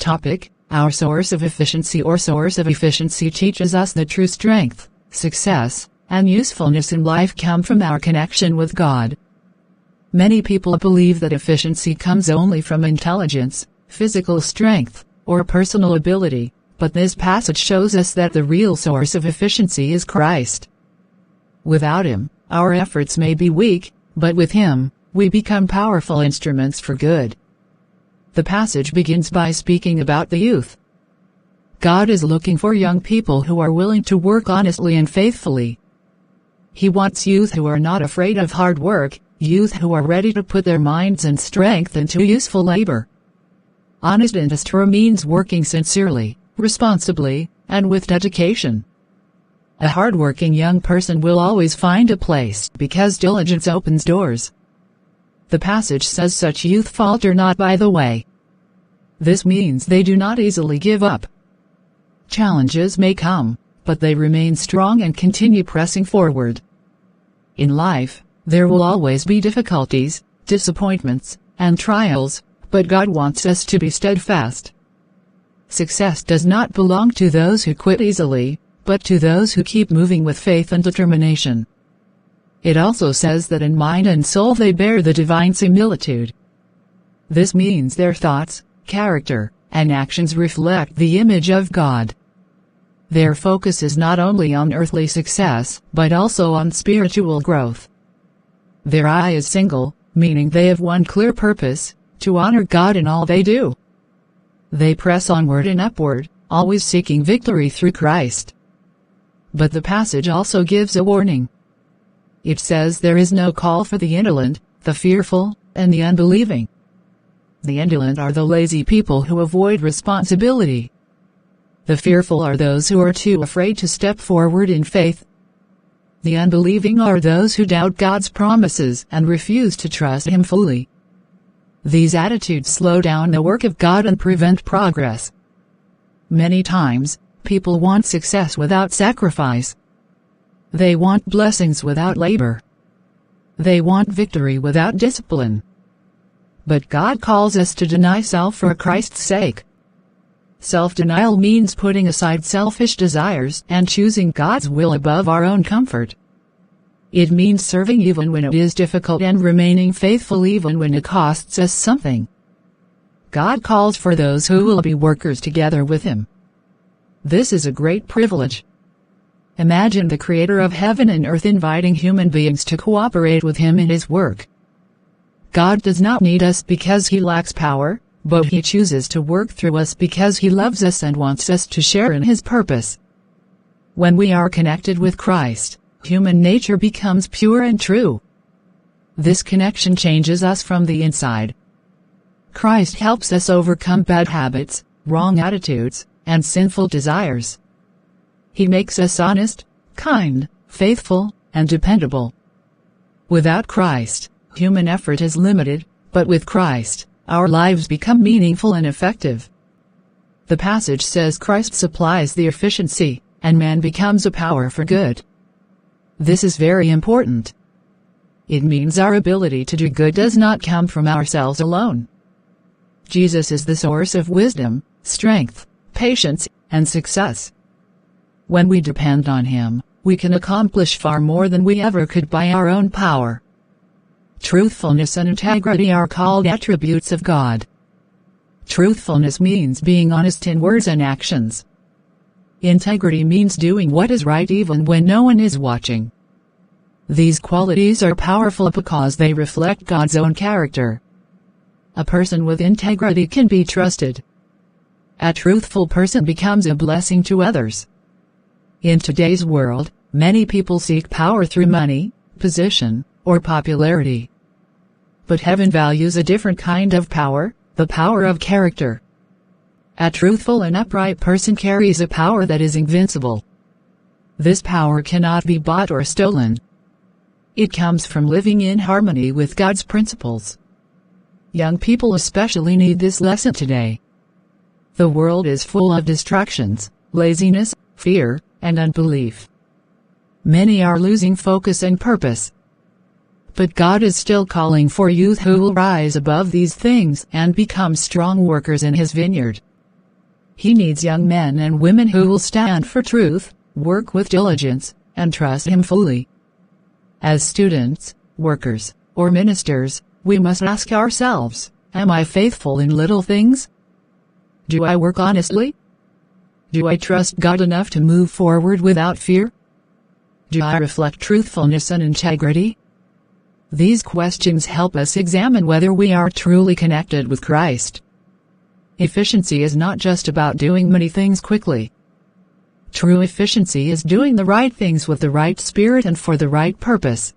topic, our source of efficiency or source of efficiency teaches us that true strength, success, and usefulness in life come from our connection with God. Many people believe that efficiency comes only from intelligence, physical strength, or personal ability, but this passage shows us that the real source of efficiency is Christ. Without Him, our efforts may be weak, but with Him, we become powerful instruments for good. The passage begins by speaking about the youth. God is looking for young people who are willing to work honestly and faithfully. He wants youth who are not afraid of hard work, youth who are ready to put their minds and strength into useful labor. Honest industry means working sincerely, responsibly, and with dedication. A hard-working young person will always find a place because diligence opens doors. The passage says such youth falter not by the way. This means they do not easily give up. Challenges may come, but they remain strong and continue pressing forward. In life, there will always be difficulties, disappointments, and trials, but God wants us to be steadfast. Success does not belong to those who quit easily, but to those who keep moving with faith and determination. It also says that in mind and soul they bear the divine similitude. This means their thoughts, character, and actions reflect the image of God. Their focus is not only on earthly success, but also on spiritual growth. Their eye is single, meaning they have one clear purpose, to honor God in all they do. They press onward and upward, always seeking victory through Christ. But the passage also gives a warning. It says there is no call for the indolent, the fearful, and the unbelieving. The indolent are the lazy people who avoid responsibility. The fearful are those who are too afraid to step forward in faith. The unbelieving are those who doubt God's promises and refuse to trust Him fully. These attitudes slow down the work of God and prevent progress. Many times, people want success without sacrifice. They want blessings without labor. They want victory without discipline. But God calls us to deny self for Christ's sake. Self-denial means putting aside selfish desires and choosing God's will above our own comfort. It means serving even when it is difficult and remaining faithful even when it costs us something. God calls for those who will be workers together with Him. This is a great privilege. Imagine the Creator of heaven and earth inviting human beings to cooperate with Him in His work. God does not need us because He lacks power, but He chooses to work through us because He loves us and wants us to share in His purpose. When we are connected with Christ, human nature becomes pure and true. This connection changes us from the inside. Christ helps us overcome bad habits, wrong attitudes, and sinful desires. He makes us honest, kind, faithful, and dependable. Without Christ, human effort is limited, but with Christ, our lives become meaningful and effective. The passage says Christ supplies the efficiency, and man becomes a power for good. This is very important. It means our ability to do good does not come from ourselves alone. Jesus is the source of wisdom, strength, patience, and success. When we depend on Him, we can accomplish far more than we ever could by our own power. Truthfulness and integrity are called attributes of God. Truthfulness means being honest in words and actions. Integrity means doing what is right even when no one is watching. These qualities are powerful because they reflect God's own character. A person with integrity can be trusted. A truthful person becomes a blessing to others. In today's world, many people seek power through money, position, or popularity. But heaven values a different kind of power, the power of character. A truthful and upright person carries a power that is invincible. This power cannot be bought or stolen. It comes from living in harmony with God's principles. Young people especially need this lesson today. The world is full of distractions, laziness, fear, and unbelief. Many are losing focus and purpose. But God is still calling for youth who will rise above these things and become strong workers in His vineyard. He needs young men and women who will stand for truth, work with diligence, and trust Him fully. As students, workers, or ministers, we must ask ourselves, am I faithful in little things? Do I work honestly? Do I trust God enough to move forward without fear? Do I reflect truthfulness and integrity? These questions help us examine whether we are truly connected with Christ. Efficiency is not just about doing many things quickly. True efficiency is doing the right things with the right spirit and for the right purpose.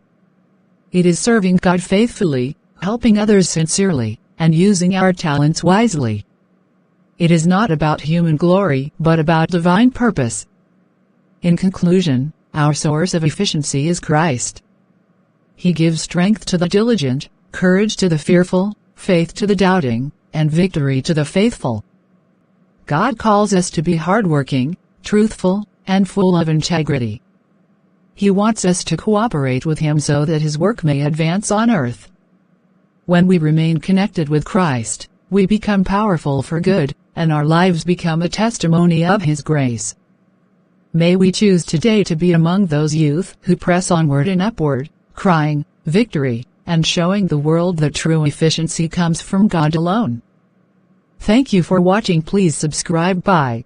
It is serving God faithfully, helping others sincerely, and using our talents wisely. It is not about human glory, but about divine purpose. In conclusion, our source of efficiency is Christ. He gives strength to the diligent, courage to the fearful, faith to the doubting, and victory to the faithful. God calls us to be hardworking, truthful, and full of integrity. He wants us to cooperate with Him so that His work may advance on earth. When we remain connected with Christ, we become powerful for good, and our lives become a testimony of His grace. May we choose today to be among those youth who press onward and upward, crying, victory, and showing the world that true efficiency comes from God alone. Thank you for watching. Please subscribe. Bye.